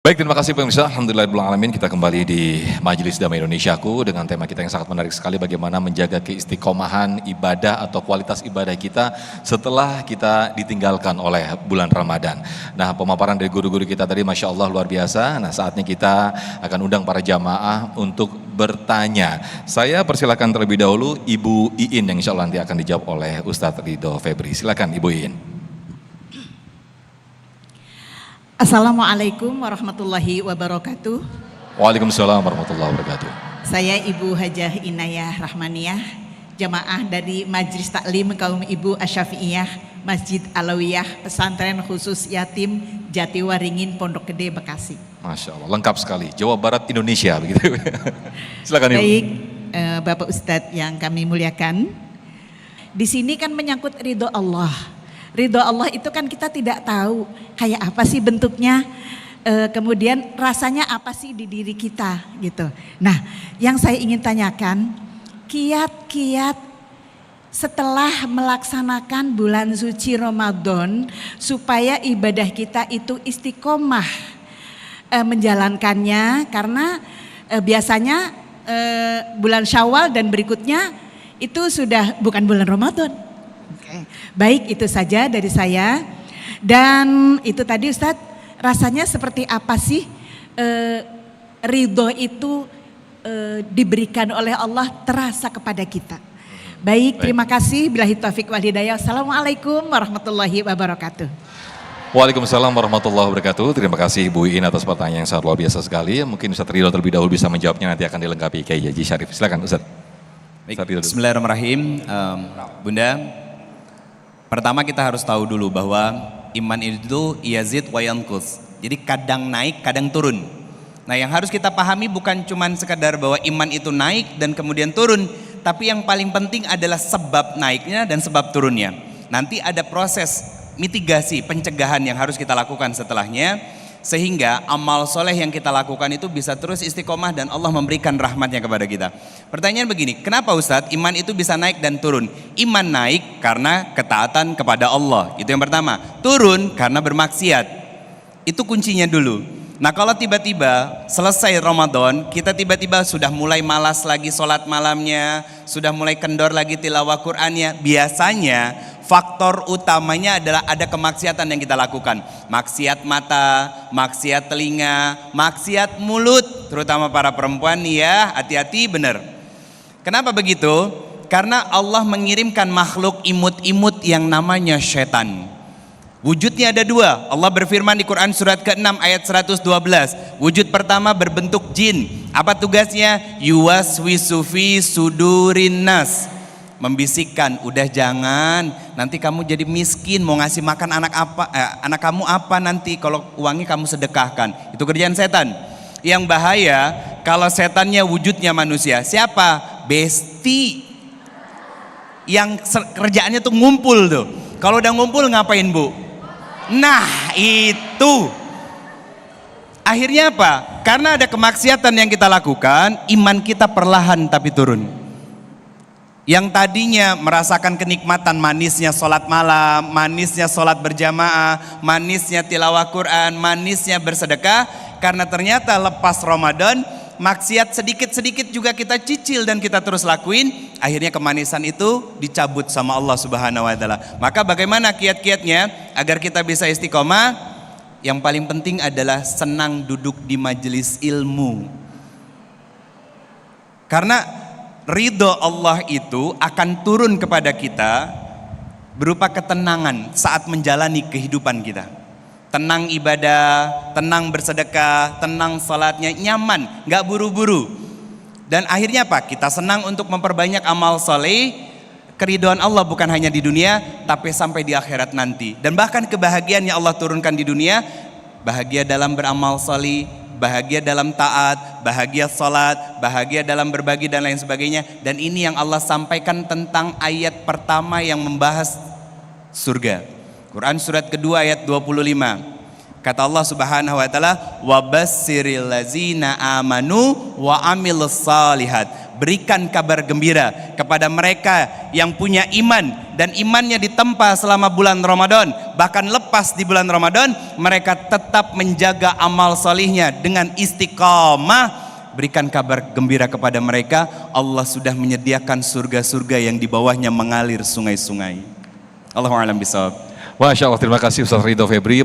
Baik, terima kasih pemirsa. Alhamdulillahirrahmanirrahim. Kita kembali di Majelis Damai Indonesiaku dengan tema kita yang sangat menarik sekali, bagaimana menjaga keistiqomahan ibadah atau kualitas ibadah kita setelah kita ditinggalkan oleh bulan Ramadan. Nah, pemaparan dari guru-guru kita tadi Masya Allah luar biasa. Nah, saatnya kita akan undang para jamaah untuk bertanya. Saya persilakan terlebih dahulu Ibu Iin yang insya Allah nanti akan dijawab oleh Ustadz Ridho Febri. Silakan Ibu Iin. Assalamualaikum warahmatullahi wabarakatuh. Waalaikumsalam warahmatullahi wabarakatuh. Saya Ibu Hajah Inayah Rahmaniyah, jamaah dari Majelis Taklim Kaum Ibu Asyafi'iyah Masjid Alawiyah Pesantren Khusus Yatim Jatiwaringin Pondok Gede Bekasi. Masya Allah, lengkap sekali. Jawa Barat Indonesia begitu. Silakan Ibu. Baik, Bapak Ustadz yang kami muliakan. Di sini kan menyangkut ridho Allah. Ridho Allah itu kan kita tidak tahu kayak apa sih bentuknya, kemudian rasanya apa sih di diri kita gitu. Nah, yang saya ingin tanyakan, kiat-kiat setelah melaksanakan bulan suci Ramadan supaya ibadah kita itu istiqomah menjalankannya, karena biasanya bulan Syawal dan berikutnya itu sudah bukan bulan Ramadan. Baik, itu saja dari saya. Dan itu tadi Ustadz, rasanya seperti apa sih ridho itu diberikan oleh Allah terasa kepada kita. Baik, terima kasih. Billahi taufiq wal hidayah. Assalamualaikum warahmatullahi wabarakatuh. Waalaikumsalam warahmatullahi wabarakatuh. Terima kasih Ibu Iin atas pertanyaan yang sangat luar biasa sekali. Mungkin Ustadz Ridho terlebih dahulu bisa menjawabnya, nanti akan dilengkapi Kiai Haji Syarif. Silakan Ustadz. Bismillahirrahmanirrahim. Bunda, pertama kita harus tahu dulu bahwa iman itu yazid wa yanqus. Jadi kadang naik, kadang turun. Nah, yang harus kita pahami bukan cuma sekadar bahwa iman itu naik dan kemudian turun, tapi yang paling penting adalah sebab naiknya dan sebab turunnya. Nanti ada proses mitigasi, pencegahan yang harus kita lakukan setelahnya, sehingga amal soleh yang kita lakukan itu bisa terus istiqomah dan Allah memberikan rahmatnya kepada kita. Pertanyaan begini, kenapa Ustadz iman itu bisa naik dan turun? Iman naik karena ketaatan kepada Allah, itu yang pertama. Turun karena bermaksiat, itu kuncinya dulu. Nah, kalau tiba-tiba selesai Ramadan, kita tiba-tiba sudah mulai malas lagi sholat malamnya, sudah mulai kendor lagi tilawah Qur'annya, biasanya faktor utamanya adalah ada kemaksiatan yang kita lakukan. Maksiat mata, maksiat telinga, maksiat mulut, terutama para perempuan nih ya, hati-hati bener. Kenapa begitu? Karena Allah mengirimkan makhluk imut-imut yang namanya setan. Wujudnya ada dua. Allah berfirman di Quran surat ke-6 ayat 112. Wujud pertama berbentuk jin. Apa tugasnya? Yuwaswisu fi sudurin nas. Membisikkan, udah jangan, nanti kamu jadi miskin, mau ngasih makan anak kamu apa nanti kalau uangnya kamu sedekahkan. Itu kerjaan setan. Yang bahaya kalau setannya wujudnya manusia. Siapa? Besti. Yang kerjaannya tuh ngumpul tuh. Kalau udah ngumpul ngapain Bu? Nah itu. Akhirnya apa? Karena ada kemaksiatan yang kita lakukan, iman kita perlahan tapi turun. Yang tadinya merasakan kenikmatan manisnya sholat malam, manisnya sholat berjamaah, manisnya tilawah Quran, manisnya bersedekah, karena ternyata lepas Ramadan, maksiat sedikit-sedikit juga kita cicil dan kita terus lakuin, akhirnya kemanisan itu dicabut sama Allah Subhanahu wa Ta'ala. Maka bagaimana kiat-kiatnya agar kita bisa istiqomah? Yang paling penting adalah senang duduk di majelis ilmu. Karena ridho Allah itu akan turun kepada kita berupa ketenangan saat menjalani kehidupan kita. Tenang ibadah, tenang bersedekah, tenang salatnya, nyaman, gak buru-buru. Dan akhirnya apa? Kita senang untuk memperbanyak amal soleh. Keridhaan Allah bukan hanya di dunia, tapi sampai di akhirat nanti. Dan bahkan kebahagiaan yang Allah turunkan di dunia, bahagia dalam beramal soleh, bahagia dalam taat, bahagia salat, bahagia dalam berbagi dan lain sebagainya. Dan ini yang Allah sampaikan tentang ayat pertama yang membahas surga. Quran surat kedua ayat 25. Kata Allah Subhanahu wa Ta'ala, "Wabassiril ladzina amanu wa amilus salihat." berikan kabar gembira kepada mereka yang punya iman dan imannya ditempa selama bulan Ramadan, bahkan lepas di bulan Ramadan mereka tetap menjaga amal solihnya dengan istiqamah. Berikan kabar gembira kepada mereka, Allah sudah menyediakan surga-surga yang di bawahnya mengalir sungai-sungai. Allahu a'lam bishawab. Masya Allah, terima kasih Ustaz Ridho Febri.